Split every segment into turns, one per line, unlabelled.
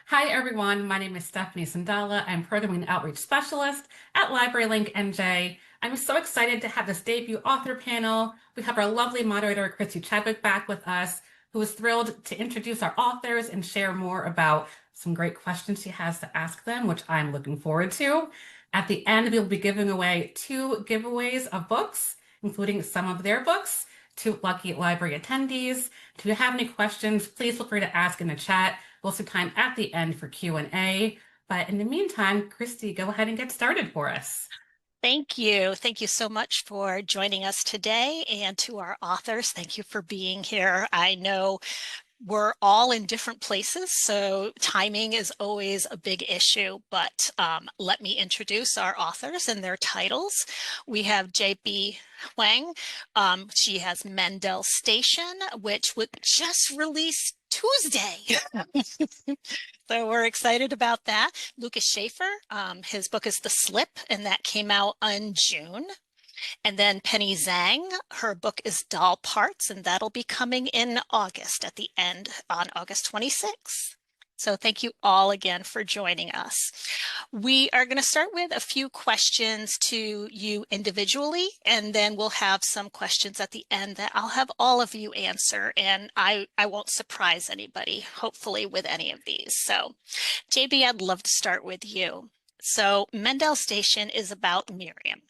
Hi, everyone. My name is Stephanie Sandala. I'm Programming and Outreach Specialist at Library Link NJ. I'm so excited to have this debut author panel. We have our lovely moderator, Christy Chadwick, back with us, who is thrilled to introduce our authors and share more about some great questions she has to ask them, which I'm looking forward to. At the end, we'll be giving away 2 giveaways of books, including some of their books, to lucky library attendees. If you have any questions, please feel free to ask in the chat. We'll have some time at the end for Q&A. But in the meantime, Christy, go ahead and get started for us.
Thank you. Thank you so much for joining us today. And to our authors, thank you for being here. I know we're all in different places, so timing is always a big issue, but let me introduce our authors and their titles. We have J.B. Hwang. She has Mendel Station, which was just released Tuesday. So we're excited about that. Lucas Schaefer, his book is The Slip, and that came out in June. And then Penny Zang, her book is Doll Parts, and that'll be coming in August at the end on August 26th. So thank you all again for joining us. We are going to start with a few questions to you individually, and then we'll have some questions at the end that I'll have all of you answer, and I won't surprise anybody, hopefully, with any of these. So JB, I'd love to start with you. So Mendel Station is about Miriam.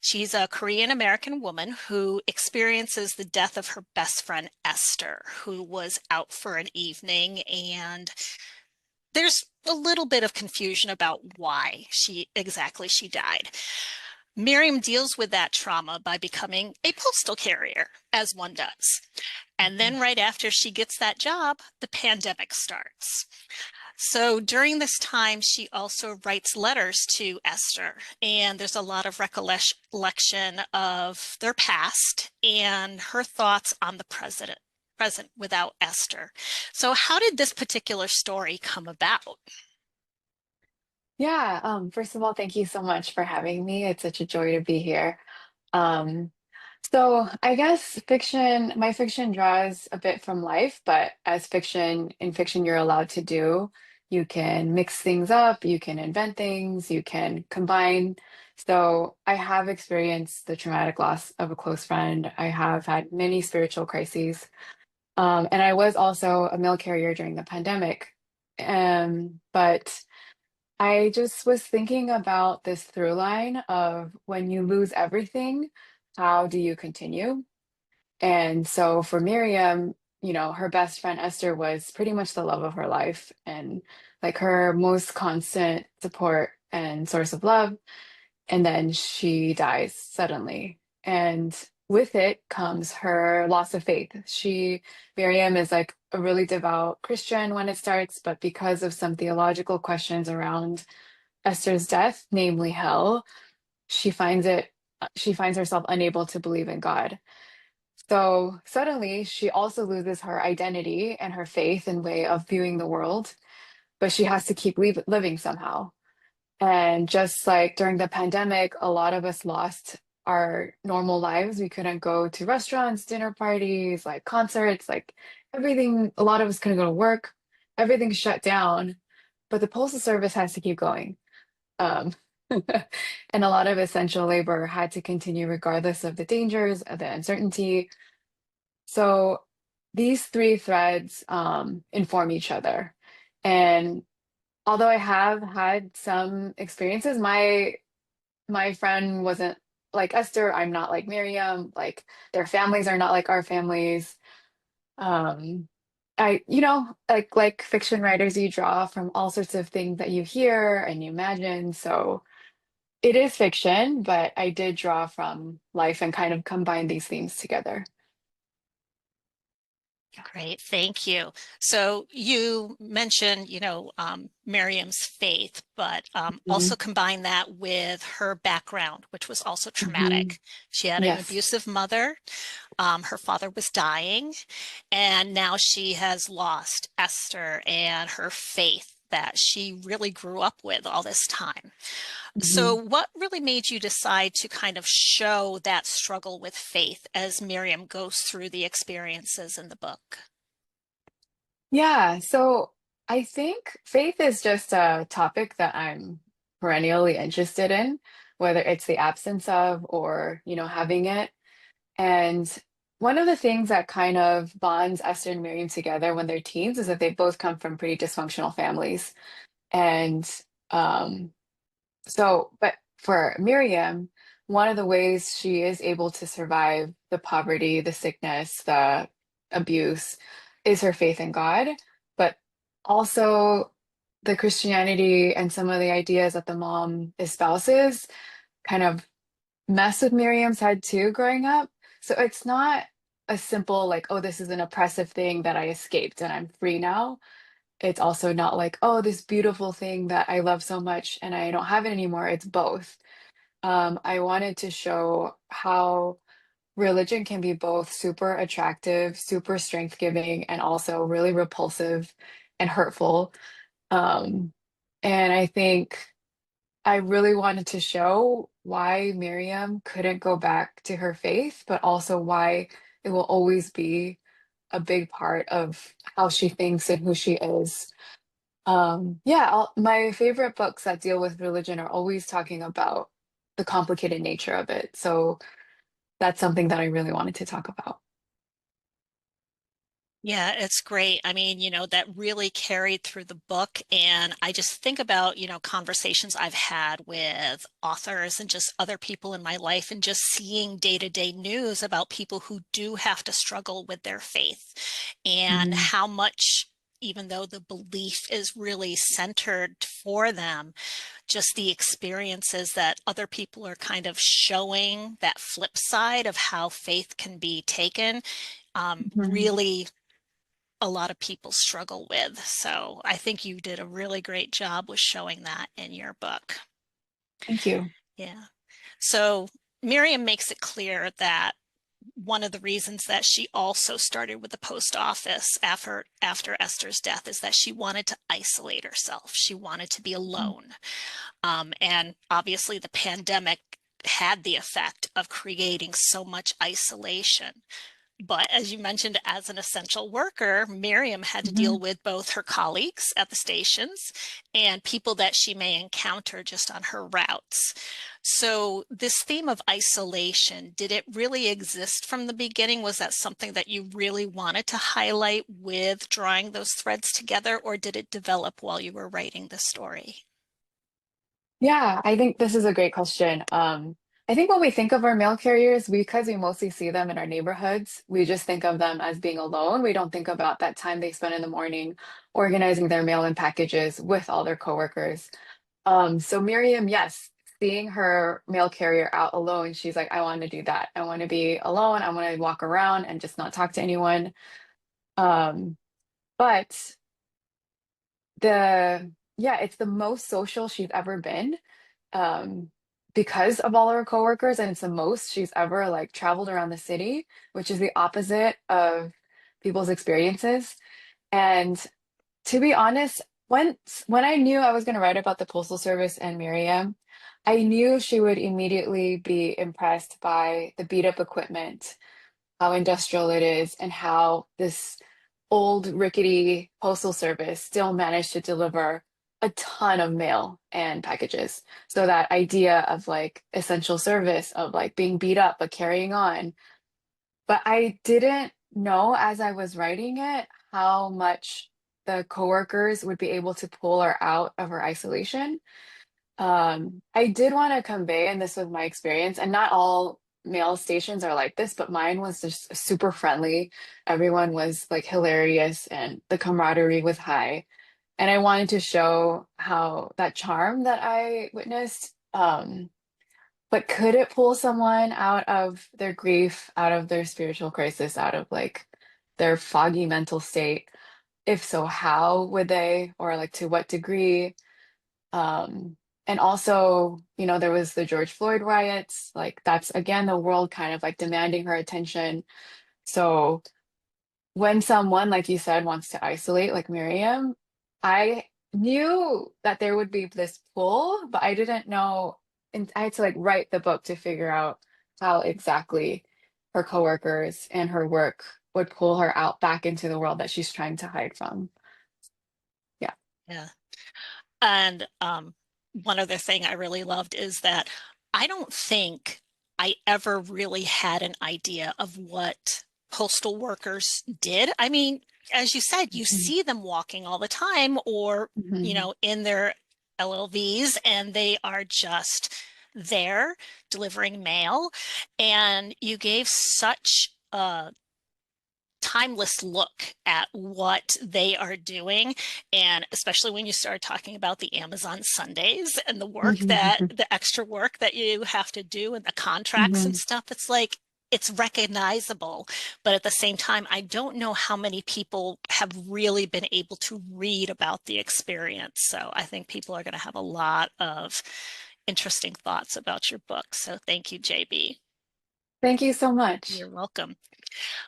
She's a Korean American woman who experiences the death of her best friend Esther, who was out for an evening, and there's a little bit of confusion about why she died. Miriam deals with that trauma by becoming a postal carrier, as one does. And then right after she gets that job, the pandemic starts. So during this time, she also writes letters to Esther, and there's a lot of recollection of their past and her thoughts on the present without Esther. So how did this particular story come about?
Yeah, first of all, thank you so much for having me. It's such a joy to be here. Um, so I guess my fiction draws a bit from life, but as in fiction, you're allowed to do. You can mix things up, you can invent things, you can combine. So I have experienced the traumatic loss of a close friend. I have had many spiritual crises. And I was also a mail carrier during the pandemic. But I just was thinking about this through line of when you lose everything, how do you continue? And so for Miriam, her best friend Esther was pretty much the love of her life and like her most constant support and source of love. And then she dies suddenly. And with it comes her loss of faith. Miriam is like a really devout Christian when it starts, but because of some theological questions around Esther's death, namely hell, she finds it, she finds herself unable to believe in God. So suddenly she also loses her identity and her faith and way of viewing the world, but she has to keep living somehow. And just like during the pandemic, a lot of us lost our normal lives. We couldn't go to restaurants, dinner parties, like concerts, like everything. A lot of us couldn't go to work. Everything's shut down, but the postal service has to keep going. Um, and a lot of essential labor had to continue regardless of the dangers, of the uncertainty. So these three threads inform each other. And although I have had some experiences, my friend wasn't like Esther. I'm not like Miriam. Like their families are not like our families. Um, like fiction writers, you draw from all sorts of things that you hear and you imagine. So it is fiction, but I did draw from life and kind of combine these themes together.
Great, thank you. So you mentioned, Miriam's faith, but
Mhm.
also combine that with her background, which was also
Mhm.
traumatic. She had an
Yes.
abusive mother. Her father was dying, and now she has lost Esther and her faith that she really grew up with all this time. So
Mhm.
what really made you decide to kind of show that struggle with faith as Miriam goes through the experiences in the book?
Yeah. So I think faith is just a topic that I'm perennially interested in, whether it's the absence of or, having it. And one of the things that kind of bonds Esther and Miriam together when they're teens is that they both come from pretty dysfunctional families. And um, but for Miriam, one of the ways she is able to survive the poverty, the sickness, the abuse is her faith in God, but also the Christianity and some of the ideas that the mom espouses kind of mess with Miriam's head too growing up. So it's not a simple, like, oh, this is an oppressive thing that I escaped and I'm free now. It's also not like, oh, this beautiful thing that I love so much and I don't have it anymore. It's both. I wanted to show how religion can be both super attractive, super strength giving, and also really repulsive and hurtful. Um, and I think I really wanted to show why Miriam couldn't go back to her faith, but also why it will always be a big part of how she thinks and who she is. Yeah, my favorite books that deal with religion are always talking about the complicated nature of it. So that's something that I really wanted to talk about.
Yeah, it's great. I mean, that really carried through the book. And I just think about, conversations I've had with authors and just other people in my life, and just seeing day-to-day news about people who do have to struggle with their faith, and
Mhm.
how much, even though the belief is really centered for them, just the experiences that other people are kind of showing that flip side of how faith can be taken,
Mhm.
really a lot of people struggle with. So I think you did a really great job with showing that in your book.
Thank you.
Yeah. So Miriam makes it clear that one of the reasons that she also started with the post office after Esther's death is that she wanted to isolate herself. She wanted to be alone. And obviously the pandemic had the effect of creating so much isolation. But as you mentioned, as an essential worker, Miriam had to deal
Mhm.
with both her colleagues at the stations and people that she may encounter just on her routes. So, this theme of isolation, did it really exist from the beginning? Was that something that you really wanted to highlight with drawing those threads together, or did it develop while you were writing the story?
Yeah, I think this is a great question. I think when we think of our mail carriers, because we mostly see them in our neighborhoods, we just think of them as being alone. We don't think about that time they spend in the morning organizing their mail and packages with all their coworkers. So Miriam, yes, seeing her mail carrier out alone, she's like, I want to do that. I want to be alone. I want to walk around and just not talk to anyone. Um, but yeah, it's the most social she's ever been, um, because of all her coworkers, and it's the most she's ever like traveled around the city, which is the opposite of people's experiences. And to be honest, when I knew I was going to write about the Postal Service and Miriam, I knew she would immediately be impressed by the beat up equipment, how industrial it is, and how this old rickety postal service still managed to deliver a ton of mail and packages. So that idea of like essential service, of like being beat up but carrying on. But I didn't know as I was writing it how much the coworkers would be able to pull her out of her isolation. I did want to convey, and this was my experience, and not all mail stations are like this, but mine was just super friendly. Everyone was like hilarious, and the camaraderie was high. And I wanted to show how that charm that I witnessed, but could it pull someone out of their grief, out of their spiritual crisis, out of like their foggy mental state? If so, how would they, or like to what degree? Um, and also, there was the George Floyd riots. Like that's again the world kind of like demanding her attention. So when someone, like you said, wants to isolate, like Miriam, I knew that there would be this pull, but I didn't know, and I had to like write the book to figure out how exactly her coworkers and her work would pull her out back into the world that she's trying to hide from.
Yeah. And one other thing I really loved is that I don't think I ever really had an idea of what postal workers did. I mean, as you said, you
Mhm.
see them walking all the time or,
Mhm.
in their LLVs, and they are just there delivering mail. And you gave such a timeless look at what they are doing. And especially when you start talking about the Amazon Sundays and the extra work that you have to do and the contracts and
Mhm.
stuff, it's like, it's recognizable. But at the same time, I don't know how many people have really been able to read about the experience. So I think people are going to have a lot of interesting thoughts about your book. So thank you, JB.
Thank you so much.
You're welcome.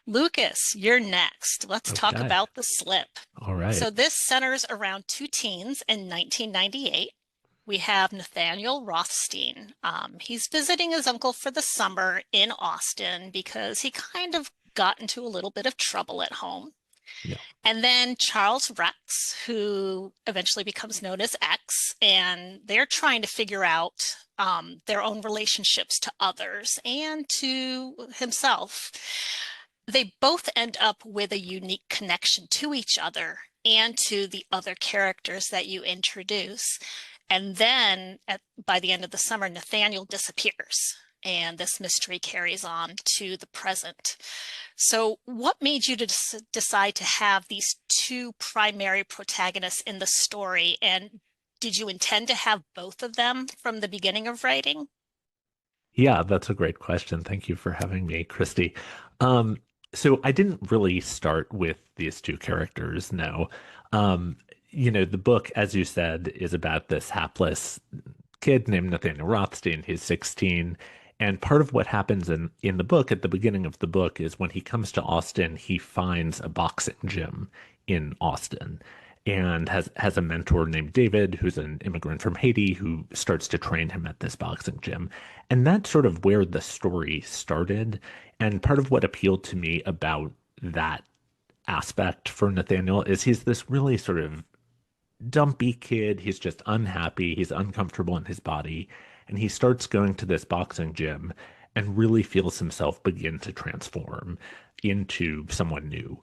Lucas, you're next. Let's talk
Okay.
about The Slip.
All right.
So this centers around two teens in 1998. We have Nathaniel Rothstein. He's visiting his uncle for the summer in Austin because he kind of got into a little bit of trouble at home.
Yeah.
And then Charles Rex, who eventually becomes known as X, and they're trying to figure out their own relationships to others and to himself. They both end up with a unique connection to each other and to the other characters that you introduce. And then by the end of the summer, Nathaniel disappears, and this mystery carries on to the present. So, what made you to decide to have these two primary protagonists in the story? And did you intend to have both of them from the beginning of writing?
Yeah, that's a great question. Thank you for having me, Christy. Um, so I didn't really start with these two characters, no. Um, the book, as you said, is about this hapless kid named Nathaniel Rothstein. He's 16. And part of what happens in the book, at the beginning of the book, is when he comes to Austin, he finds a boxing gym in Austin and has a mentor named David, who's an immigrant from Haiti, who starts to train him at this boxing gym. And that's sort of where the story started. And part of what appealed to me about that aspect for Nathaniel is he's this really sort of dumpy kid. He's just unhappy. He's uncomfortable in his body. And he starts going to this boxing gym and really feels himself begin to transform into someone new.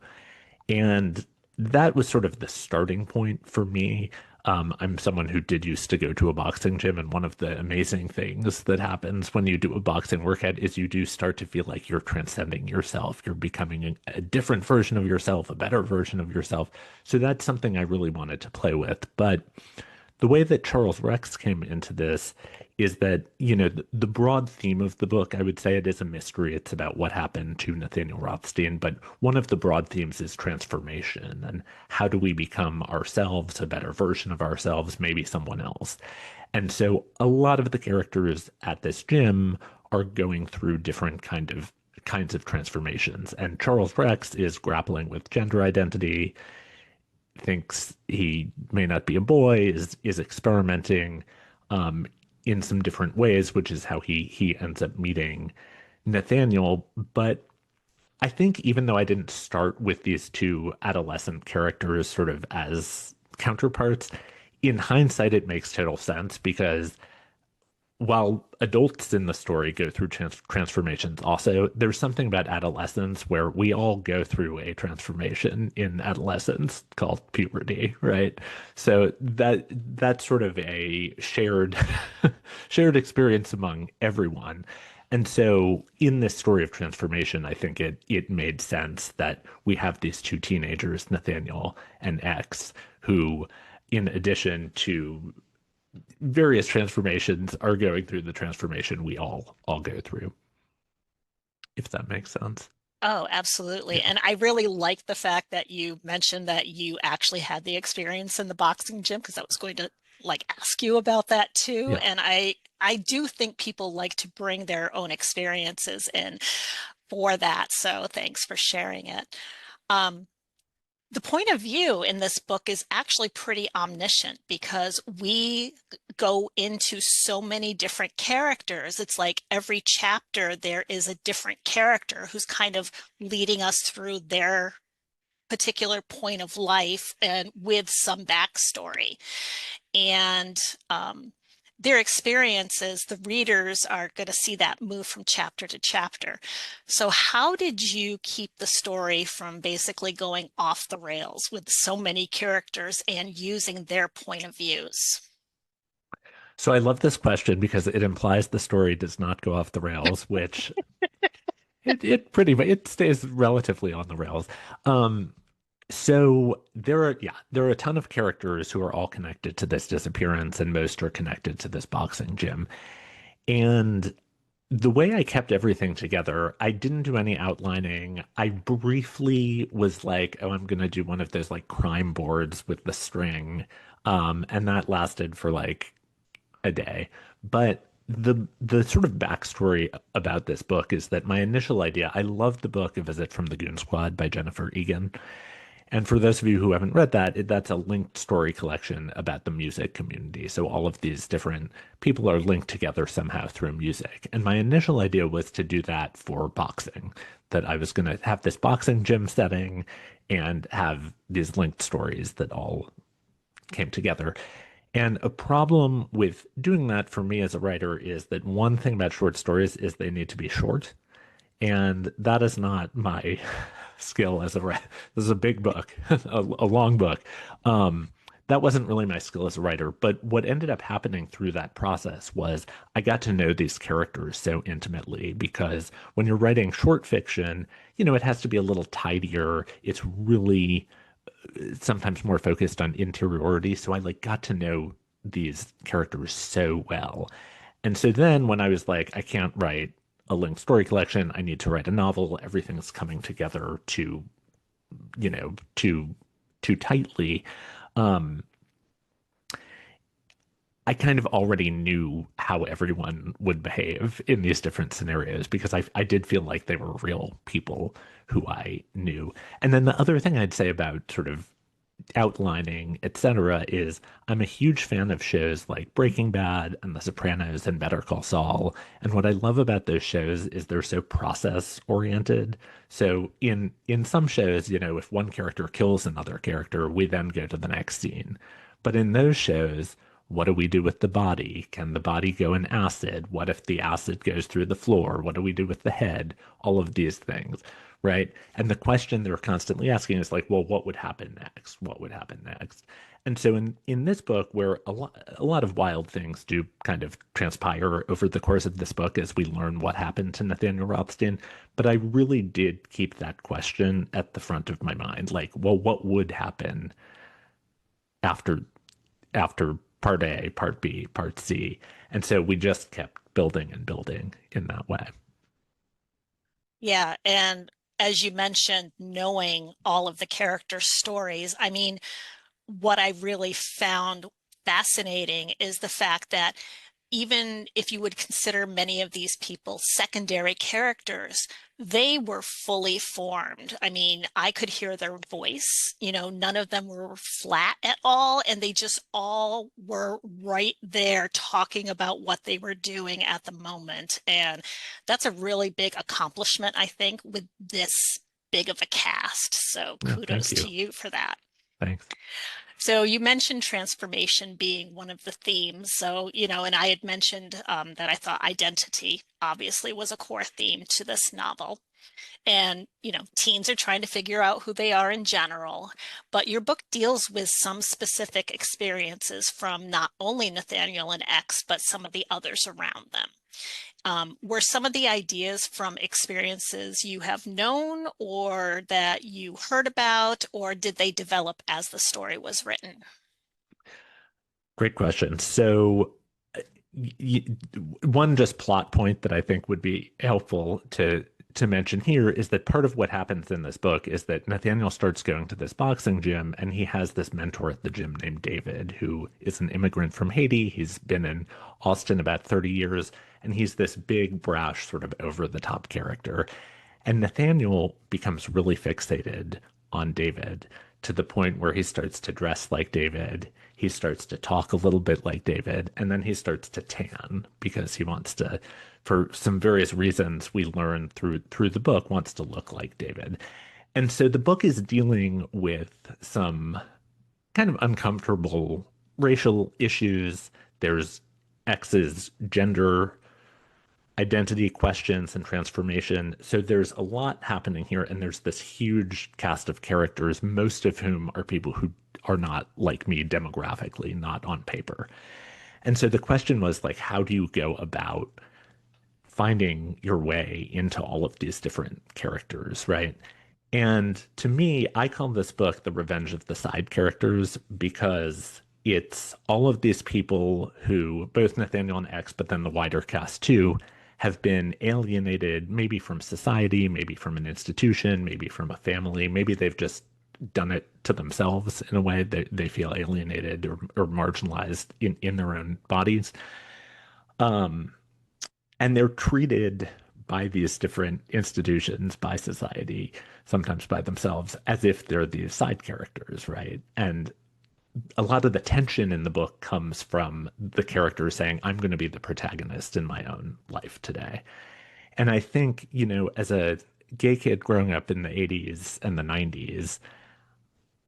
And that was sort of the starting point for me. I'm someone who did used to go to a boxing gym, and one of the amazing things that happens when you do a boxing workout is you do start to feel like you're transcending yourself. You're becoming a different version of yourself, a better version of yourself. So that's something I really wanted to play with. But the way that Charles Rex came into this is that, the broad theme of the book, I would say it is a mystery. It's about what happened to Nathaniel Rothstein, but one of the broad themes is transformation and how do we become ourselves, a better version of ourselves, maybe someone else. And so a lot of the characters at this gym are going through different kinds of transformations. And Charles Rex is grappling with gender identity, thinks he may not be a boy, is experimenting um, in some different ways, which is how he ends up meeting Nathaniel. But I think even though I didn't start with these two adolescent characters sort of as counterparts, in hindsight, it makes total sense because while adults in the story go through transformations also, there's something about adolescence where we all go through a transformation in adolescence called puberty, right? So that's sort of a shared experience among everyone. And so in this story of transformation, I think it made sense that we have these two teenagers, Nathaniel and X, who in addition to various transformations are going through the transformation we all go through, if that makes sense.
Oh, absolutely.
Yeah.
And I really like the fact that you mentioned that you actually had the experience in the boxing gym because I was going to ask you about that too.
Yeah.
And I do think people like to bring their own experiences in for that. So thanks for sharing it. Um, the point of view in this book is actually pretty omniscient because we go into so many different characters. It's like every chapter there is a different character who's kind of leading us through their particular point of life and with some backstory. And their experiences, the readers are going to see that move from chapter to chapter. So how did you keep the story from basically going off the rails with so many characters and using their point of views?
So I love this question because it implies the story does not go off the rails, which it pretty much it stays relatively on the rails. Um, so there are a ton of characters who are all connected to this disappearance, and most are connected to this boxing gym. And the way I kept everything together, I didn't do any outlining. I briefly was like, oh, I'm gonna do one of those like crime boards with the string. And that lasted for like a day. But the sort of backstory about this book is that my initial idea, I loved the book A Visit from the Goon Squad by Jennifer Egan. And for those of you who haven't read that, that's a linked story collection about the music community. So all of these different people are linked together somehow through music. And my initial idea was to do that for boxing, that I was going to have this boxing gym setting and have these linked stories that all came together. And a problem with doing that for me as a writer is that one thing about short stories is they need to be short. And that is not my skill as a writer. This is a big book, a long book. That wasn't really my skill as a writer. But what ended up happening through that process was I got to know these characters so intimately because when you're writing short fiction, it has to be a little tidier. It's really sometimes more focused on interiority. So I like got to know these characters so well. And so then when I was like, I can't write a linked story collection, I need to write a novel, everything's coming together too tightly. Um, I kind of already knew how everyone would behave in these different scenarios because I did feel like they were real people who I knew. And then the other thing I'd say about sort of outlining, etc., is I'm a huge fan of shows like Breaking Bad and The Sopranos and Better Call Saul. And what I love about those shows is they're so process oriented. So in some shows, if one character kills another character, we then go to the next scene. But in those shows, what do we do with the body? Can the body go in acid? What if the acid goes through the floor? What do we do with the head? All of these things, right? And the question they're constantly asking is like, well, what would happen next? What would happen next? And so in this book, where a lot of wild things do kind of transpire over the course of this book as we learn what happened to Nathaniel Rothstein, but I really did keep that question at the front of my mind, like, well, what would happen after part A, part B, part C? And so we just kept building and building in that way.
Yeah, and as you mentioned, knowing all of the characters' stories, I mean, what I really found fascinating is the fact that even if you would consider many of these people secondary characters, they were fully formed. I mean, I could hear their voice, none of them were flat at all. And they just all were right there talking about what they were doing at the moment. And that's a really big accomplishment, I think, with this big of a cast. So
Yeah,
kudos
thank you.
to you for that.
Thanks.
So you mentioned transformation being one of the themes. So, and I had mentioned that I thought identity obviously was a core theme to this novel. And, teens are trying to figure out who they are in general. But your book deals with some specific experiences from not only Nathaniel and X, but some of the others around them. Were some of the ideas from experiences you have known or that you heard about, or did they develop as the story was written?
Great question. So, y one just plot point that I think would be helpful to mention here is that part of what happens in this book is that Nathaniel starts going to this boxing gym and he has this mentor at the gym named David, who is an immigrant from Haiti. He's been in Austin about 30 years, and he's this big, brash, sort of over the top character. And Nathaniel becomes really fixated on David to the point where he starts to dress like David. He starts to talk a little bit like David, and then he starts to tan because he wants to, for some various reasons we learn through the book, wants to look like David. And so the book is dealing with some kind of uncomfortable racial issues. There's X's gender identity questions and transformation. So there's a lot happening here, and there's this huge cast of characters, most of whom are people who are not like me demographically, not on paper. And so the question was like, how do you go about finding your way into all of these different characters, right? And to me, I call this book The Revenge of the Side Characters because it's all of these people who, both Nathaniel and X, but then the wider cast too, have been alienated maybe from society, maybe from an institution, maybe from a family. Maybe they've just done it to themselves in a way that they feel alienated or marginalized in their own bodies. Um, and they're treated by these different institutions, by society, sometimes by themselves, as if they're these side characters, right? And a lot of the tension in the book comes from the characters saying, I'm going to be the protagonist in my own life today. And I think, as a gay kid growing up in the 80s and the 90s,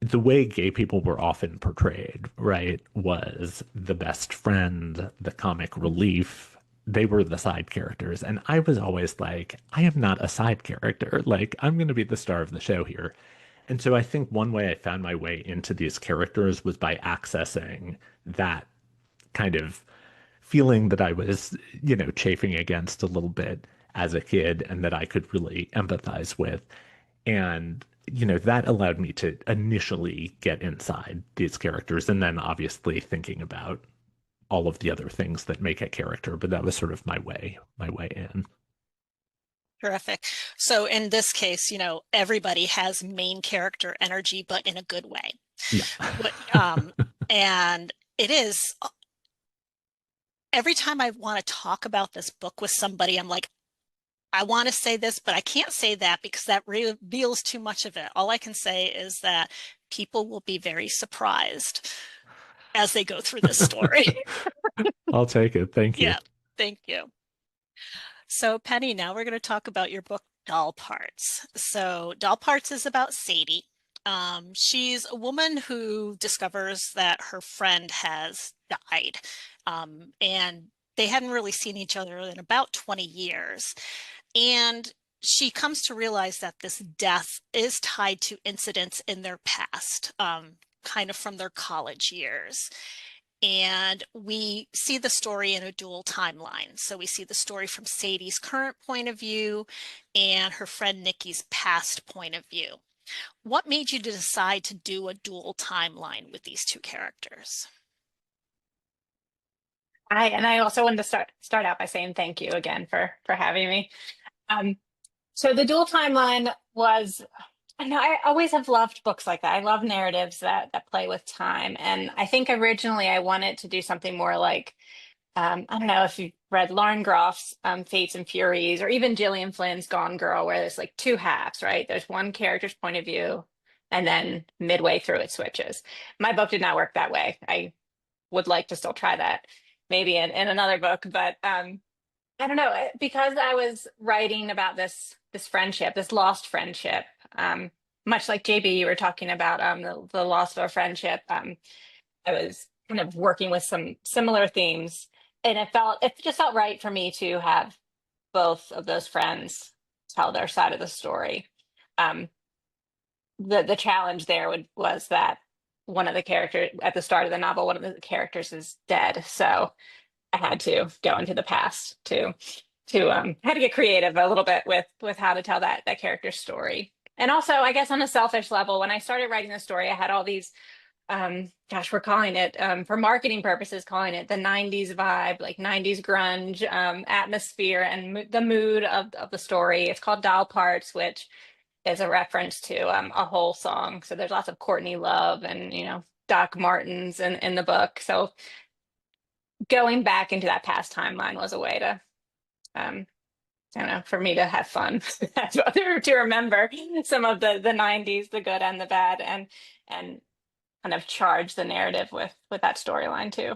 the way gay people were often portrayed, right, was the best friend, the comic relief. They were the side characters. And I was always like, I am not a side character. Like, I'm going to be the star of the show here. And so I think one way I found my way into these characters was by accessing that kind of feeling that I was, chafing against a little bit as a kid and that I could really empathize with. And, that allowed me to initially get inside these characters and then obviously thinking about all of the other things that make a character. But that was sort of my way in.
Terrific. So in this case, everybody has main character energy, but in a good way.
Yeah.
And it is, every time I want to talk about this book with somebody, I'm like, I want to say this, but I can't say that because that reveals too much of it. All I can say is that people will be very surprised as they go through this story.
I'll take it. Thank you.
Yeah, thank you. So Penny, now we're going to talk about your book, Doll Parts. So Doll Parts is about Sadie. She's a woman who discovers that her friend has died. And they hadn't really seen each other in about 20 years. And she comes to realize that this death is tied to incidents in their past, kind of from their college years. And we see the story in a dual timeline. So we see the story from Sadie's current point of view and her friend Nikki's past point of view. What made you decide to do a dual timeline with these two characters?
I also wanted to start out by saying thank you again for having me. Um, so the dual timeline was, I know I always have loved books like that. I love narratives that play with time. And I think originally I wanted to do something more like, I don't know if you've read Lauren Groff's Fates and Furies, or even Gillian Flynn's Gone Girl, where there's like two halves, right? There's one character's point of view, and then midway through it switches. My book did not work that way. I would like to still try that maybe in another book, but I don't know, because I was writing about this friendship, this lost friendship, much like JB, you were talking about the loss of a friendship. I was kind of working with some similar themes, and it just felt right for me to have both of those friends tell their side of the story. Um, the challenge there was that one of the characters at the start of the novel, one of the characters is dead, so I had to go into the past to had to get creative a little bit with how to tell that character's story. And also, I guess on a selfish level, when I started writing the story, I had all these gosh, we're calling it for marketing purposes, calling it the 90s vibe, like 90s grunge atmosphere and the mood of the story. It's called Doll Parts, which is a reference to a whole song. So there's lots of Courtney Love and Doc Martens in the book. So going back into that past timeline was a way to I don't know, for me to have fun to remember some of the 90s, the good and the bad, and kind of charge the narrative with that storyline too.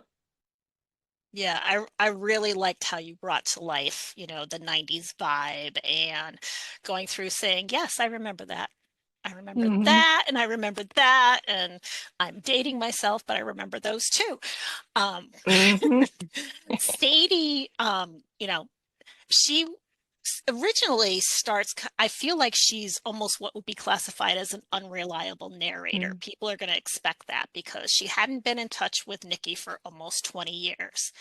Yeah, I really liked how you brought to life, the 90s vibe and going through saying, yes, I remember that. I remember
Mhm.
that, and I remembered that, and I'm dating myself, but I remember those too. Um,
Mhm.
Sadie, she originally starts, I feel like she's almost what would be classified as an unreliable narrator.
Mm.
People are going to expect that because she hadn't been in touch with Nikki for almost 20 years.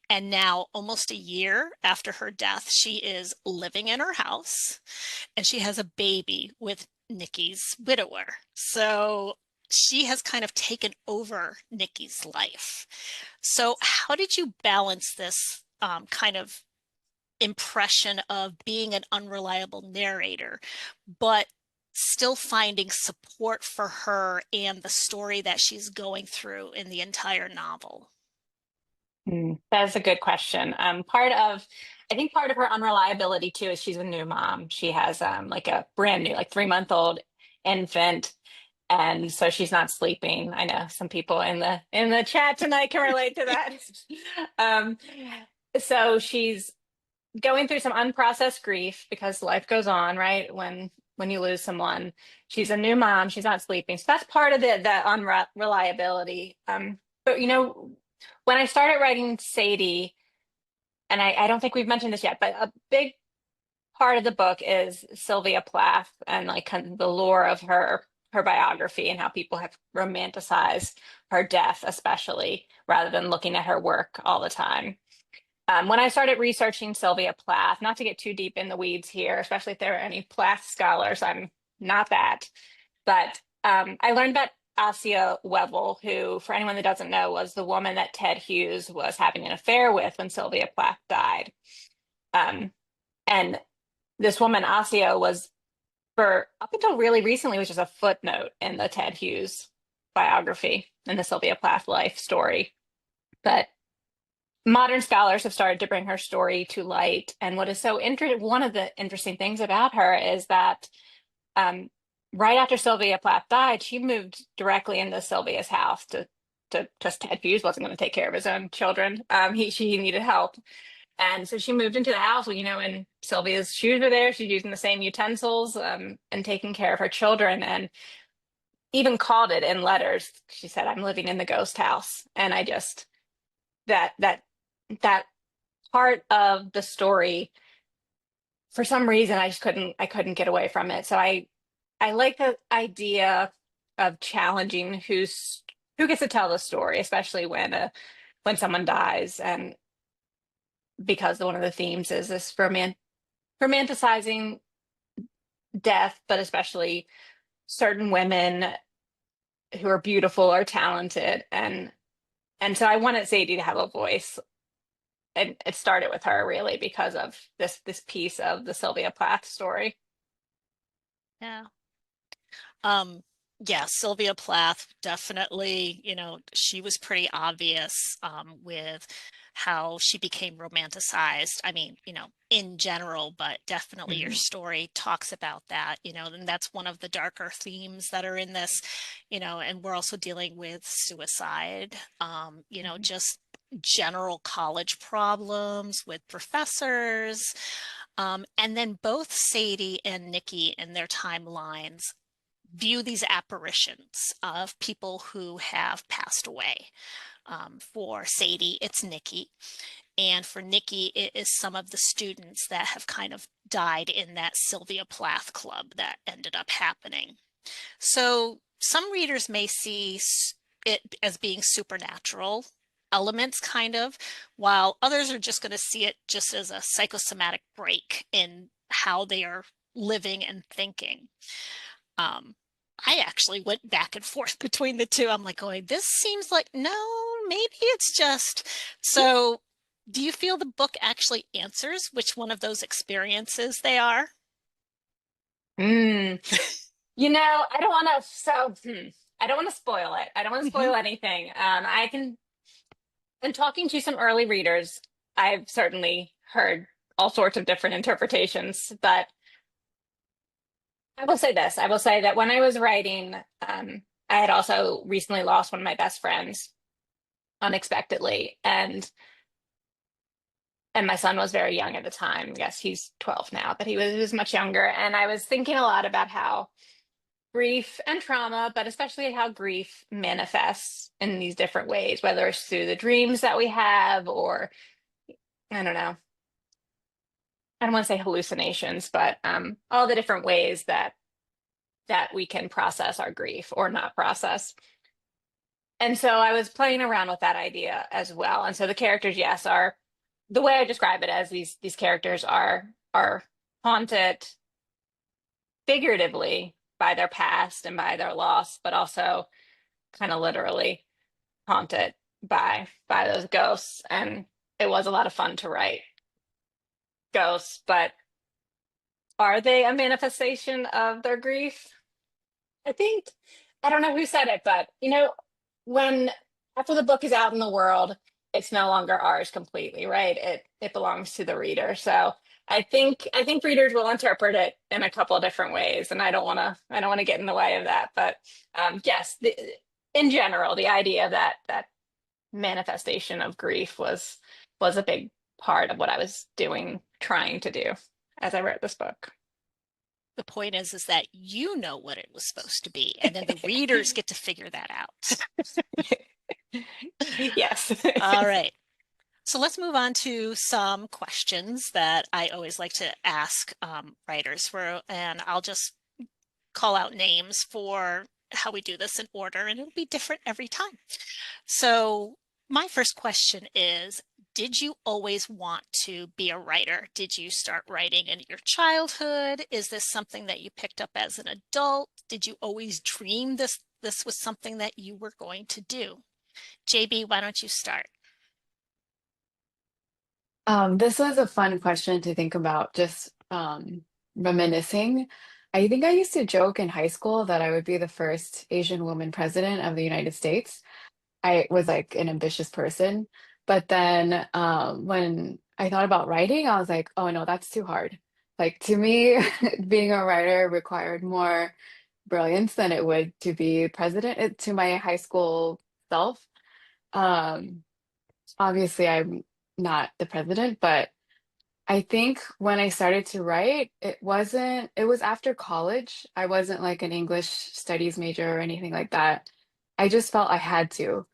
And now, almost a year after her death, she is living in her house and she has a baby with Nikki's widower. So she has kind of taken over Nikki's life. So, how did you balance this kind of impression of being an unreliable narrator, but still finding support for her and the story that she's going through in the entire novel?
That's a good question. I think part of her unreliability too is she's a new mom. She has like a brand new, like 3-month-old infant, and so she's not sleeping. I know some people in the chat tonight can relate to that. um, so she's going through some unprocessed grief because life goes on, right? When you lose someone, she's a new mom. She's not sleeping, so that's part of the unreliability. But when I started writing Sadie, and I don't think we've mentioned this yet, but a big part of the book is Sylvia Plath and like kind of the lore of her biography and how people have romanticized her death, especially rather than looking at her work all the time. When I started researching Sylvia Plath, not to get too deep in the weeds here, especially if there are any Plath scholars, I'm not that, but I learned about Asia Wevel, who, for anyone that doesn't know, was the woman that Ted Hughes was having an affair with when Sylvia Plath died. Um, and this woman, Asia, was for up until really recently was just a footnote in the Ted Hughes biography and the Sylvia Plath life story. But modern scholars have started to bring her story to light. And what is so interesting, one of the interesting things about her is that um, right after Sylvia Plath died, she moved directly into Sylvia's house to because Ted Hughes wasn't going to take care of his own children. She needed help. And so she moved into the house, and Sylvia's shoes were there. She's using the same utensils, and taking care of her children, and even called it in letters. She said, "I'm living in the ghost house." And I just, that part of the story, for some reason, I couldn't get away from it. So I like the idea of challenging who gets to tell the story, especially when someone dies, and because one of the themes is this romanticizing death, but especially certain women who are beautiful or talented, and so I wanted Sadie to have a voice, and it started with her really because of this piece of the Sylvia Plath story.
Yeah. Um, yeah, Sylvia Plath definitely, she was pretty obvious with how she became romanticized. I mean, in general, but definitely your
Mhm.
story talks about that, and that's one of the darker themes that are in this, and we're also dealing with suicide, just general college problems with professors. And then both Sadie and Nikki in their timelines view these apparitions of people who have passed away. For Sadie, it's Nikki. And for Nikki, it is some of the students that have kind of died in that Sylvia Plath club that ended up happening. So some readers may see it as being supernatural elements, kind of, while others are just going to see it just as a psychosomatic break in how they are living and thinking. Um, I actually went back and forth between the two. I'm like going, this seems like, no, maybe it's just. So, do you feel the book actually answers which one of those experiences they are?
Mm. I don't want to. I don't want to spoil it. I don't want to
Mhm.
spoil anything. In talking to some early readers, I've certainly heard all sorts of different interpretations, but I will say this. I will say that when I was writing, I had also recently lost one of my best friends unexpectedly, and my son was very young at the time. Yes, he's 12 now, but he was much younger. And I was thinking a lot about how grief and trauma, but especially how grief manifests in these different ways, whether it's through the dreams that we have, or I don't know, I don't want to say hallucinations, but all the different ways that we can process our grief or not process. And so I was playing around with that idea as well. And so the characters, yes, are the way I describe it as these characters are haunted figuratively by their past and by their loss, but also kind of literally haunted by those ghosts. And it was a lot of fun to write ghosts, but are they a manifestation of their grief? I think, I don't know who said it, but when after the book is out in the world, it's no longer ours completely, right? It belongs to the reader. So I think readers will interpret it in a couple of different ways, and I don't want to get in the way of that. But yes, in general, the idea that manifestation of grief was a big part of what I was trying to do as I wrote this book.
The point is that you know what it was supposed to be, and then the readers get to figure that out.
Yes.
All right. So let's move on to some questions that I always like to ask writers and I'll just call out names for how we do this in order, and it'll be different every time. So my first question is, did you always want to be a writer? Did you start writing in your childhood? Is this something that you picked up as an adult? Did you always dream this was something that you were going to do? JB, why don't you start?
This was a fun question to think about, just reminiscing. I think I used to joke in high school that I would be the first Asian woman president of the United States. I was like an ambitious person. But then when I thought about writing, I was like, oh no, that's too hard. Like to me, being a writer required more brilliance than it would to be president to my high school self. Um, Obviously, I'm not the president, but I think when I started to write, it was after college. I wasn't like an English studies major or anything like that. I just felt I had to.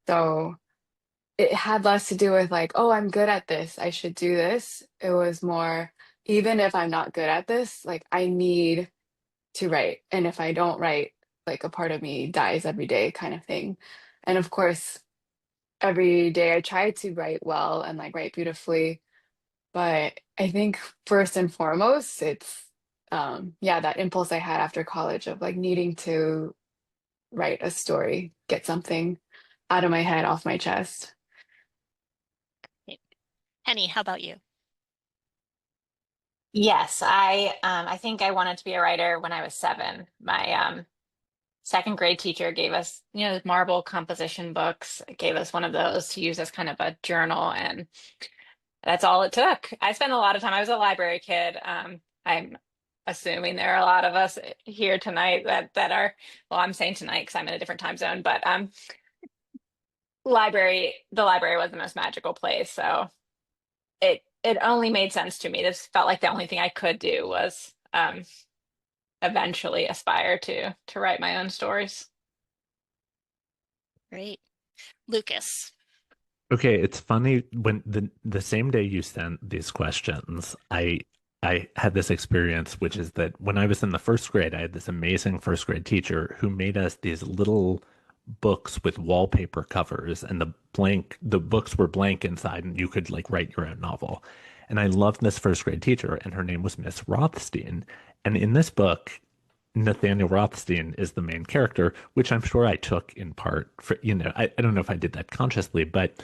So it had less to do with like, oh, I'm good at this, I should do this. It was more, even if I'm not good at this, like I need to write. And if I don't write, like a part of me dies every day kind of thing. And of course, every day I try to write well and like write beautifully. But I think first and foremost, it's yeah, that impulse I had after college of like needing to write a story, get something out of my head, off my chest.
Penny, how about you?
Yes, I think I wanted to be a writer when I was 7. My second grade teacher gave us, marble composition books, gave us one of those to use as kind of a journal, and that's all it took. I spent a lot of time. I was a library kid. I'm assuming there are a lot of us here tonight that are, well, I'm saying tonight because I'm in a different time zone, but the library was the most magical place. So it only made sense to me. This felt like the only thing I could do was eventually aspire to write my own stories.
Great. Lucas.
Okay, it's funny when the same day you sent these questions, I had this experience, which is that when I was in the first grade, I had this amazing first grade teacher who made us these little books with wallpaper covers, and the books were blank inside, and you could like write your own novel. And I loved this first grade teacher, and her name was Miss Rothstein. And in this book, Nathaniel Rothstein is the main character, which I'm sure I took in part for, I don't know if I did that consciously, but,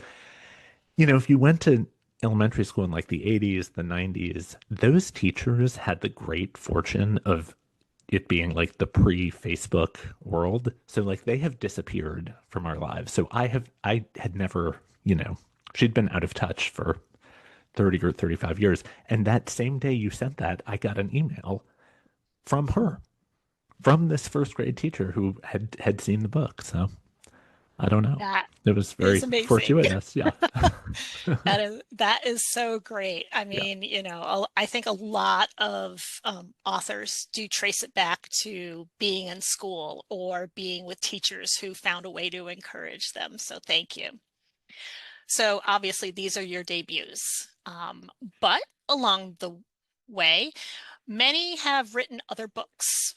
if you went to elementary school in like the 80s, the 90s, those teachers had the great fortune of it being like the pre-Facebook world. So like they have disappeared from our lives. So I had never, she'd been out of touch for 30 or 35 years. And that same day you sent that, I got an email from her, from this first grade teacher who had seen the book. So I don't know.
That
It was very
is amazing.
fortuitous. Yeah.
That is so great. I
Yeah.
mean, I think a lot of authors do trace it back to being in school or being with teachers who found a way to encourage them. So thank you. So obviously these are your debuts, but along the way, many have written other books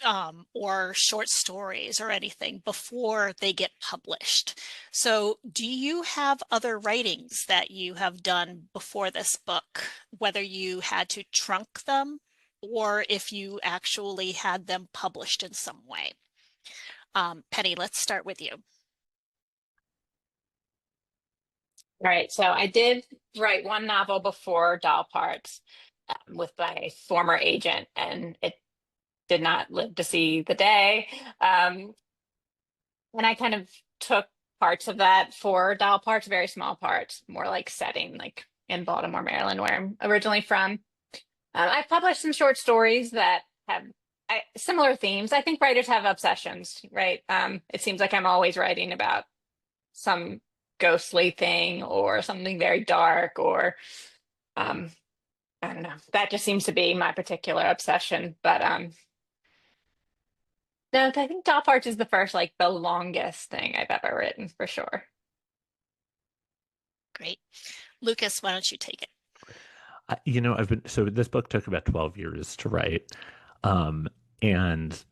or short stories or anything before they get published. So do you have other writings that you have done before this book, whether you had to trunk them or if you actually had them published in some way? Penny, let's start with you.
All right, so I did write one novel before Doll Parts with my former agent, and it did not live to see the day. And I kind of took parts of that for Doll Parts, very small parts, more like setting, like in Baltimore, Maryland, where I'm originally from. I've published some short stories that have similar themes. I think writers have obsessions, right? It seems like I'm always writing about some ghostly thing or something very dark, or um, I don't know. That just seems to be my particular obsession. But no, I think Doll Parts is the first, like the longest thing I've ever written for sure.
Great. Lucas, why don't you take it?
So this book took about 12 years to write. And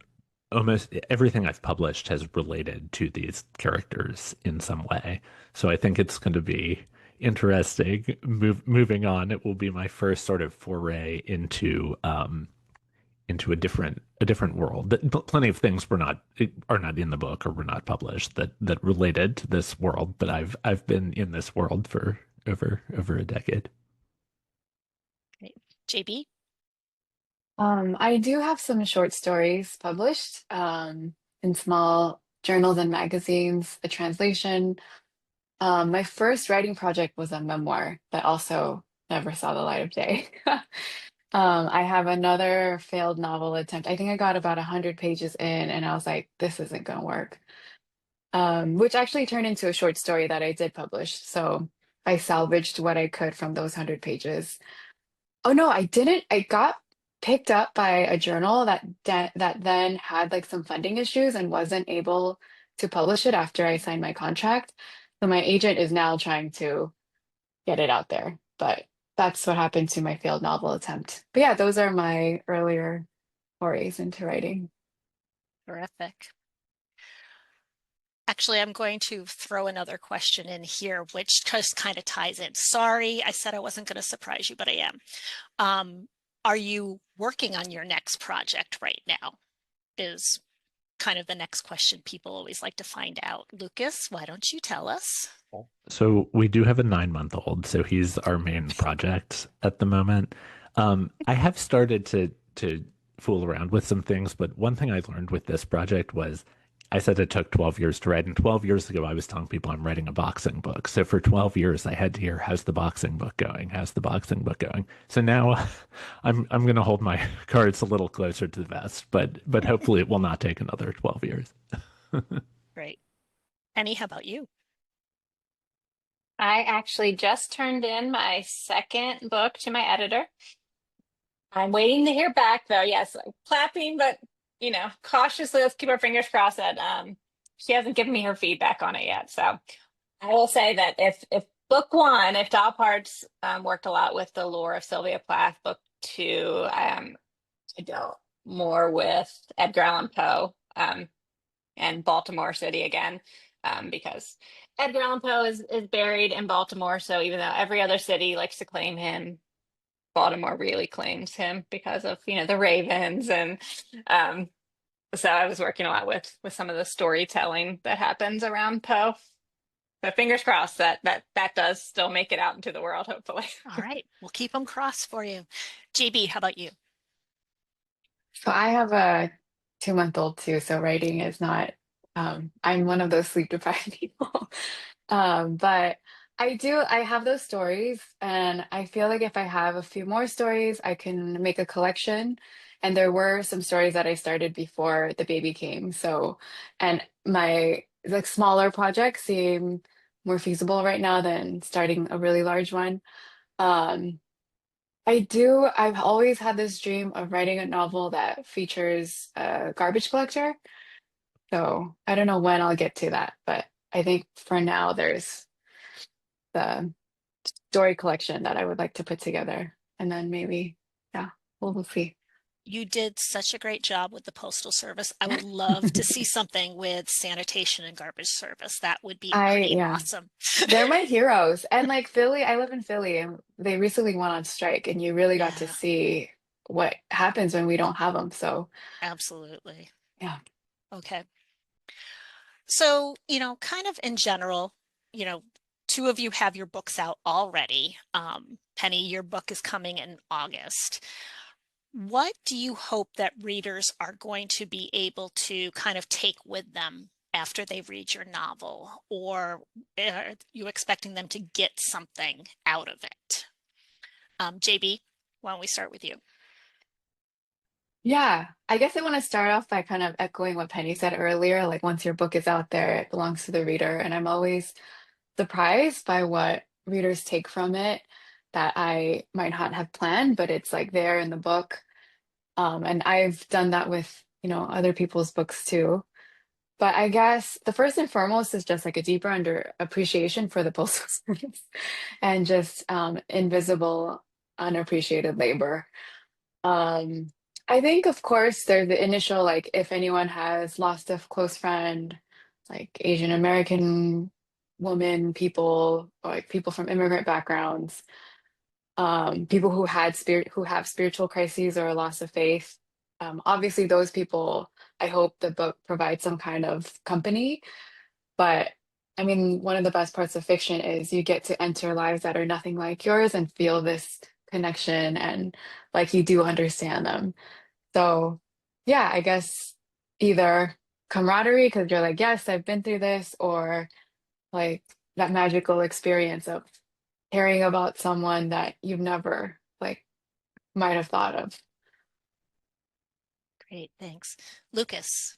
almost everything I've published has related to these characters in some way. So I think it's going to be interesting. Moving on, it will be my first sort of foray into a different world. Plenty of things are not in the book or were not published that related to this world, but I've been in this world for over a decade.
Great. JB?
I do have some short stories published in small journals and magazines, a translation. My first writing project was a memoir that also never saw the light of day. I have another failed novel attempt. I think I got about 100 pages in, and I was like, this isn't going to work. Which actually turned into a short story that I did publish. So I salvaged what I could from those 100 pages. Oh no, I didn't. I got picked up by a journal that then had like some funding issues and wasn't able to publish it after I signed my contract. So my agent is now trying to get it out there. But that's what happened to my failed novel attempt. But yeah, those are my earlier forays into writing.
Terrific. Actually, I'm going to throw another question in here, which just kind of ties in. Sorry, I said I wasn't going to surprise you, but I am. Are you working on your next project right now? Is kind of the next question people always like to find out. Lucas, why don't you tell us?
So we do have a 9-month-old, so he's our main project at the moment. I have started to fool around with some things, but one thing I learned with this project was I said it took 12 years to write, and 12 years ago I was telling people I'm writing a boxing book. So for 12 years I had to hear, how's the boxing book going? How's the boxing book going? So now I'm going to hold my cards a little closer to the vest, but hopefully it will not take another 12 years.
Great. Penny, how about you?
I actually just turned in my second book to my editor. I'm waiting to hear back though. Yes, like, clapping, but cautiously, let's keep our fingers crossed that she hasn't given me her feedback on it yet. So I will say that if book one, if Doll Parts worked a lot with the lore of Sylvia Plath, book two, I dealt more with Edgar Allan Poe and Baltimore City again, because Edgar Allan Poe is buried in Baltimore. So even though every other city likes to claim him, Baltimore really claims him because of the Ravens. And so I was working a lot with some of the storytelling that happens around Poe. So fingers crossed that does still make it out into the world, hopefully.
All right, we'll keep them crossed for you. JB, how about you?
So I have a 2-month-old too, so writing is not, I'm one of those sleep deprived people. But I have those stories, and I feel like if I have a few more stories, I can make a collection. And there were some stories that I started before the baby came. So, and my like smaller projects seem more feasible right now than starting a really large one. Um, I've always had this dream of writing a novel that features a garbage collector. So I don't know when I'll get to that, but I think for now there's the story collection that I would like to put together. And then maybe, yeah, we'll see.
You did such a great job with the Postal Service. I would love to see something with sanitation and garbage service. That would be pretty
Yeah,
awesome.
they're my heroes. And like Philly, I live in Philly and they recently went on strike and you really got to
Yeah,
see what happens when we don't have them. So,
absolutely.
yeah.
Okay. So, kind of in general, you know, two of you have your books out already. Penny, your book is coming in August. What do you hope that readers are going to be able to kind of take with them after they read your novel? Or are you expecting them to get something out of it? JB, why don't we start with you?
Yeah, I guess I want to start off by kind of echoing what Penny said earlier. Like, once your book is out there, it belongs to the reader. And I'm always surprised by what readers take from it that I might not have planned, but it's like there in the book. And I've done that with, other people's books too. But I guess the first and foremost is just like a deeper under appreciation for the Postal Service and just invisible, unappreciated labor. Um, I think, of course, there's the initial, like, if anyone has lost a close friend, like Asian American women, people, or like people from immigrant backgrounds, people who have spiritual crises or a loss of faith. Obviously, those people, I hope the book provides some kind of company. But I mean, one of the best parts of fiction is you get to enter lives that are nothing like yours and feel this connection and like you do understand them. So, yeah, I guess either camaraderie, because you're like, yes, I've been through this, or like that magical experience of caring about someone that you've never like might have thought of.
Great, thanks. Lucas.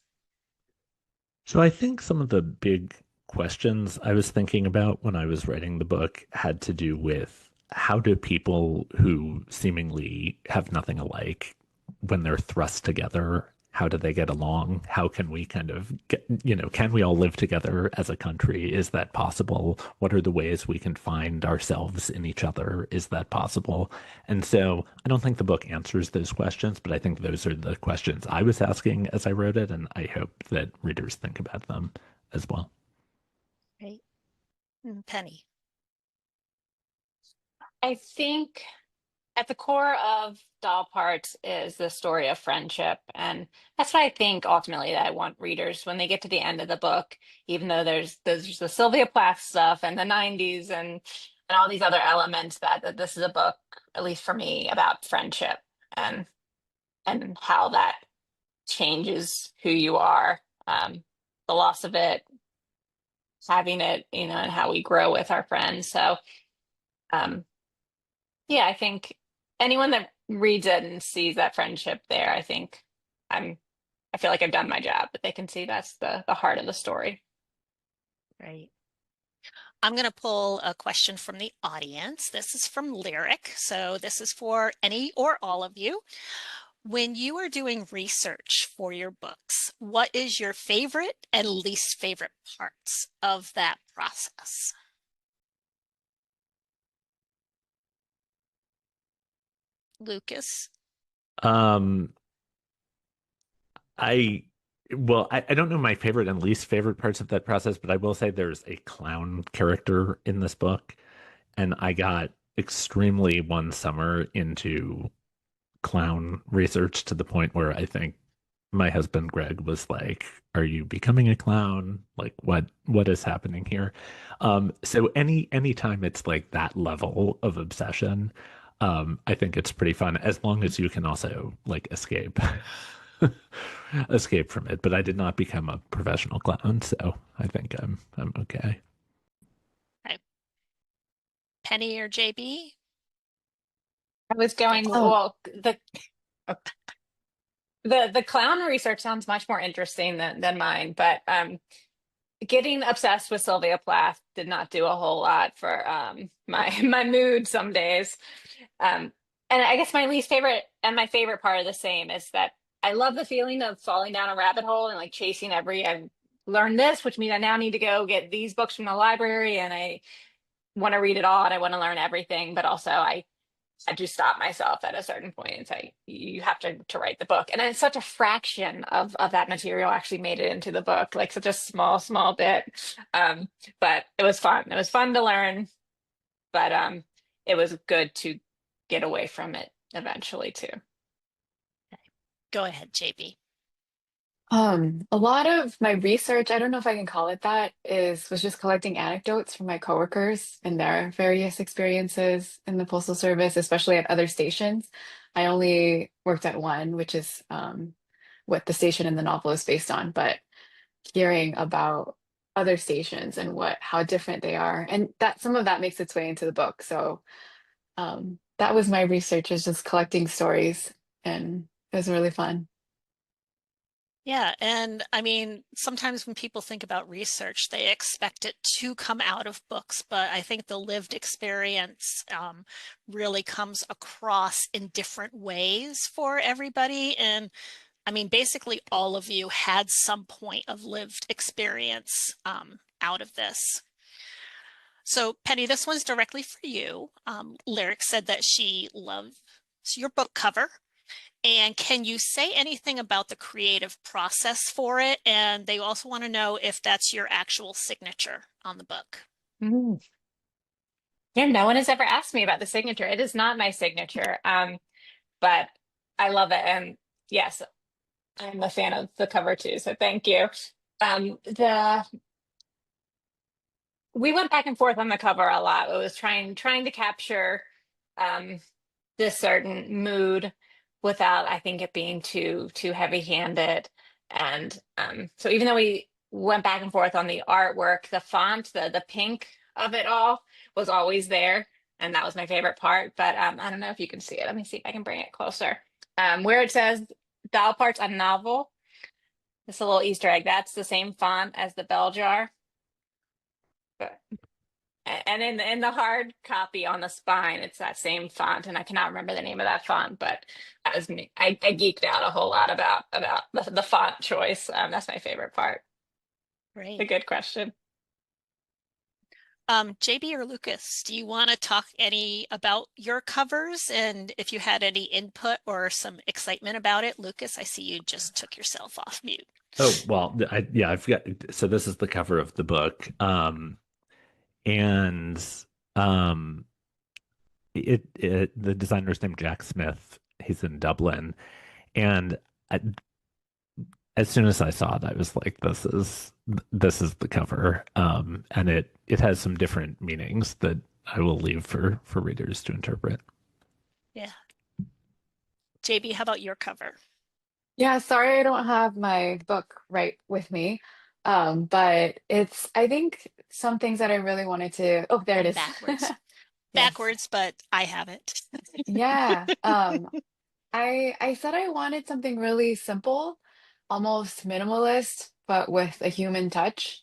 So I think some of the big questions I was thinking about when I was writing the book had to do with how do people who seemingly have nothing alike, when they're thrust together, how do they get along? How can we kind of get, can we all live together as a country? Is that possible? What are the ways we can find ourselves in each other? Is that possible? And so I don't think the book answers those questions, but I think those are the questions I was asking as I wrote it, and I hope that readers think about them as well.
Great. Penny.
I think at the core of Doll Parts is the story of friendship. And that's what I think ultimately that I want readers when they get to the end of the book, even though there's the Sylvia Plath stuff and the 90s and all these other elements that this is a book, at least for me, about friendship and and how that changes who you are. The loss of it, having it, and how we grow with our friends. So um yeah, I think anyone that reads it and sees that friendship there, I'm I feel like I've done my job, but they can see that's the heart of the story.
Great. I'm going to pull a question from the audience. This is from Lyric. So this is for any or all of you. When you are doing research for your books, what is your favorite and least favorite parts of that process? Lucas?
Um, I I don't know my favorite and least favorite parts of that process, but I will say there's a clown character in this book, and I got extremely one summer into clown research to the point where I think my husband Greg was like, "Are you becoming a clown? Like what is happening here?" So anytime it's like that level of obsession, I think it's pretty fun as long as you can also like escape escape from it. But I did not become a professional clown, so I think I'm okay.
Okay. Penny or JB?
I was going,
Oh,
well, the clown research sounds much more interesting than mine, but getting obsessed with Sylvia Plath did not do a whole lot for my mood some days. Um, and I guess my least favorite and my favorite part of the same is that I love the feeling of falling down a rabbit hole and like chasing I've learned this, which means I now need to go get these books from the library and I want to read it all and I want to learn everything, but also I had to stop myself at a certain point and say, you have to write the book. And it's such a fraction of that material actually made it into the book, like such a small bit. Um, but it was fun. It was fun to learn, but it was good to get away from it eventually too.
Go ahead, JB.
A lot of my research, I don't know if I can call it that, was just collecting anecdotes from my coworkers and their various experiences in the Postal Service, especially at other stations. I only worked at one, which is what the station in the novel is based on, but hearing about other stations and how different they are, and that some of that makes its way into the book. So that was my research, is just collecting stories, and it was really fun.
Yeah, and I mean, sometimes when people think about research, they expect it to come out of books, but I think the lived experience really comes across in different ways for everybody. And I mean, basically all of you had some point of lived experience out of this. So Penny, this one's directly for you. Lyric said that she loves your book cover. And can you say anything about the creative process for it? And they also want to know if that's your actual signature on the book.
Mm. Yeah, no one has ever asked me about the signature. It is not my signature, but I love it. And yes, I'm a fan of the cover too, so thank you. The We went back and forth on the cover a lot. It was trying to capture um, this certain mood without, I think, it being too heavy-handed. And so even though we went back and forth on the artwork, the font, the pink of it all was always there, and that was my favorite part. But I don't know if you can see it. Let me see if I can bring it closer. Where it says "Doll Parts a Novel," it's a little Easter egg. That's the same font as the bell jar. But and in the hard copy on the spine, it's that same font, and I cannot remember the name of that font, but that was me. I geeked out a whole lot about the font choice. That's my favorite part. A
Great.
good question.
JB or Lucas, do you want to talk any about your covers and if you had any input or some excitement about it? Lucas, I see you just took yourself off mute.
Oh, well, I forgot. So this is the cover of the book. And um the designer's named Jack Smith. He's in Dublin. And I, as soon as I saw it, I was like, this is the cover. And it has some different meanings that I will leave for readers to interpret.
Yeah. JB, how about your cover?
Yeah, sorry I don't have my book right with me. But I think some things that I really wanted to, oh, there it
And
is.
backwards.
Yes.
Backwards, but I have it.
Yeah. I said I wanted something really simple, almost minimalist, but with a human touch.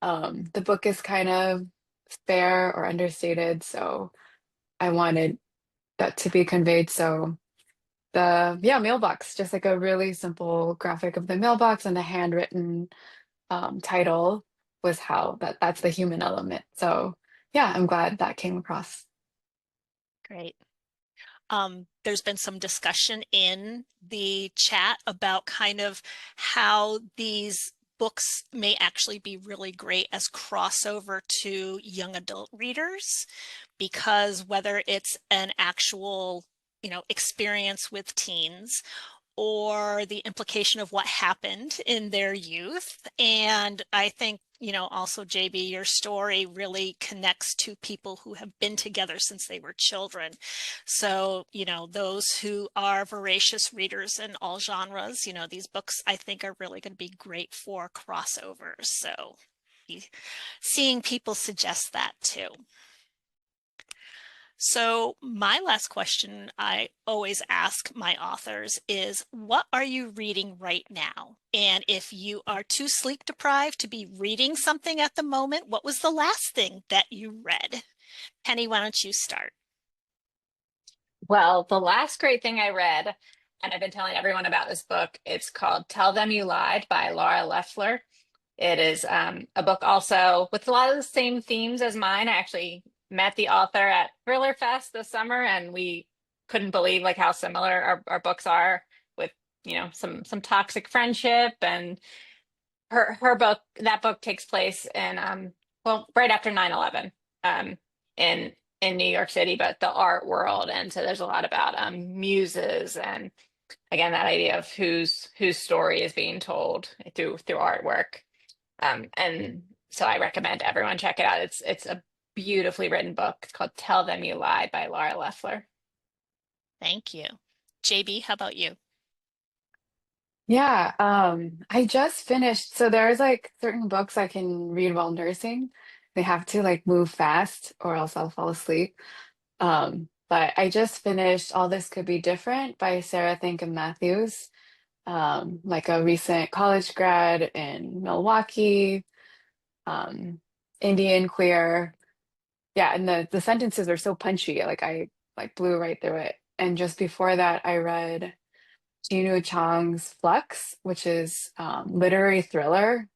The book is kind of spare or understated, so I wanted that to be conveyed. So mailbox, just like a really simple graphic of the mailbox and the handwritten title was that's the human element. So yeah, I'm glad that came across.
Great. There's been some discussion in the chat about kind of how these books may actually be really great as crossover to young adult readers, because whether it's an actual, experience with teens or the implication of what happened in their youth. And I think, also JB, your story really connects to people who have been together since they were children. So, those who are voracious readers in all genres, these books I think are really going to be great for crossovers. So seeing people suggest that too. So my last question I always ask my authors is, what are you reading right now? And if you are too sleep deprived to be reading something at the moment, what was the last thing that you read? Penny, why don't you start?
Well, the last great thing I read, and I've been telling everyone about this book, it's called Tell Them You Lied by Laura Loeffler. It is a book also with a lot of the same themes as mine. I actually met the author at Thriller Fest this summer, and we couldn't believe like how similar our books are with, some toxic friendship. And her book, that book takes place in well, right after 9/11 in New York City, but the art world. And so there's a lot about muses, and again that idea of whose story is being told through artwork. And so I recommend everyone check it out. It's a beautifully written book. It's called Tell Them You Lied by Laura Loeffler.
Thank you. JB, how about you?
Yeah, I just finished. So there's like certain books I can read while nursing. They have to like move fast or else I'll fall asleep. But I just finished All This Could Be Different by Sarah Thankam Matthews, like a recent college grad in Milwaukee, um, Indian queer. Yeah, and the sentences are so punchy. Like I like blew right through it. And just before that, I read Ginu Chang's Flux, which is literary thriller.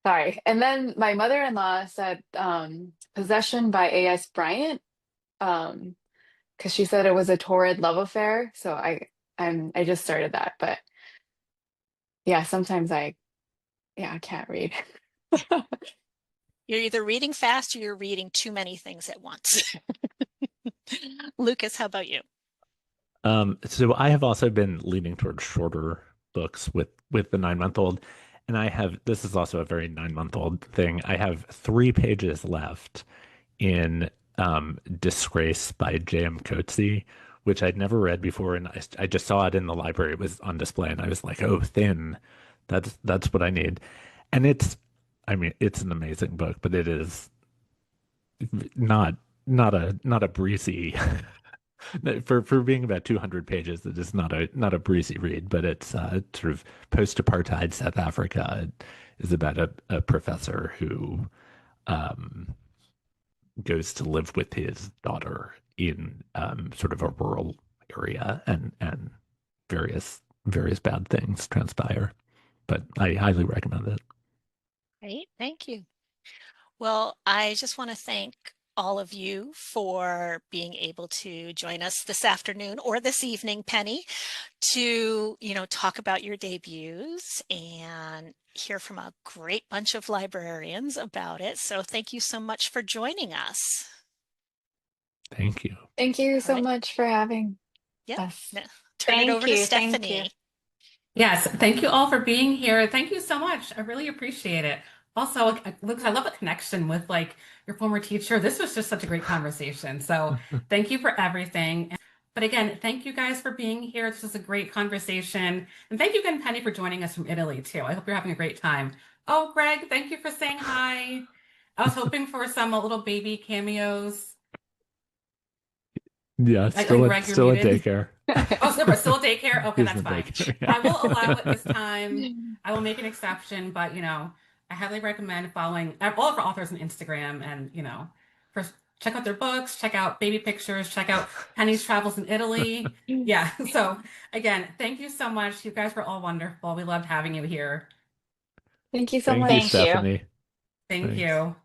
Sorry. And then my mother-in-law said Possession by A.S. Bryant, because she said it was a torrid love affair. So I just started that. But yeah, sometimes I can't read.
You're either reading fast or you're reading too many things at once. Lucas, how about you?
So I have also been leaning towards shorter books with the 9-month-old, and I have this is also a very 9-month-old thing. I have 3 pages left in Disgrace by J.M. Coetzee, which I'd never read before, and I just saw it in the library. It was on display, and I was like, "Oh, thin. That's what I need." And I mean, it's an amazing book, but it is not not a breezy for being about 200 pages. It is not a breezy read, but it's sort of post-apartheid South Africa. It is about a professor who um, goes to live with his daughter in sort of a rural area, and various bad things transpire. But I highly recommend it.
Great, thank you. Well, I just want to thank all of you for being able to join us this afternoon or this evening, Penny, to, talk about your debuts and hear from a great bunch of librarians about it. So thank you so much for joining us.
Thank you.
Thank you
All
so
right.
much for having
Yep.
us.
Now, turn it over to
Thank you.
Stephanie.
Yes, thank you all for being here. Thank you so much. I really appreciate it. Also, Lucas, I love the connection with like your former teacher. This was just such a great conversation. So thank you for everything. But again, thank you guys for being here. This was a great conversation. And thank you again, Penny, for joining us from Italy too. I hope you're having a great time. Oh, Greg, thank you for saying hi. I was hoping for some little baby cameos.
Yeah,
Greg, you're
still at
muted.
daycare.
Oh, so we're still daycare? Okay,
He's
that's
in
fine.
daycare.
I will allow it this time. I will make an exception, but I highly recommend following all of our authors on Instagram and, first check out their books, check out baby pictures, check out Penny's travels in Italy. Yeah. So again, thank you so much. You guys were all wonderful. We loved having you here.
Thank you so
Thank you,
much.
Thank you.
Stephanie.
Thank
Thanks.
you.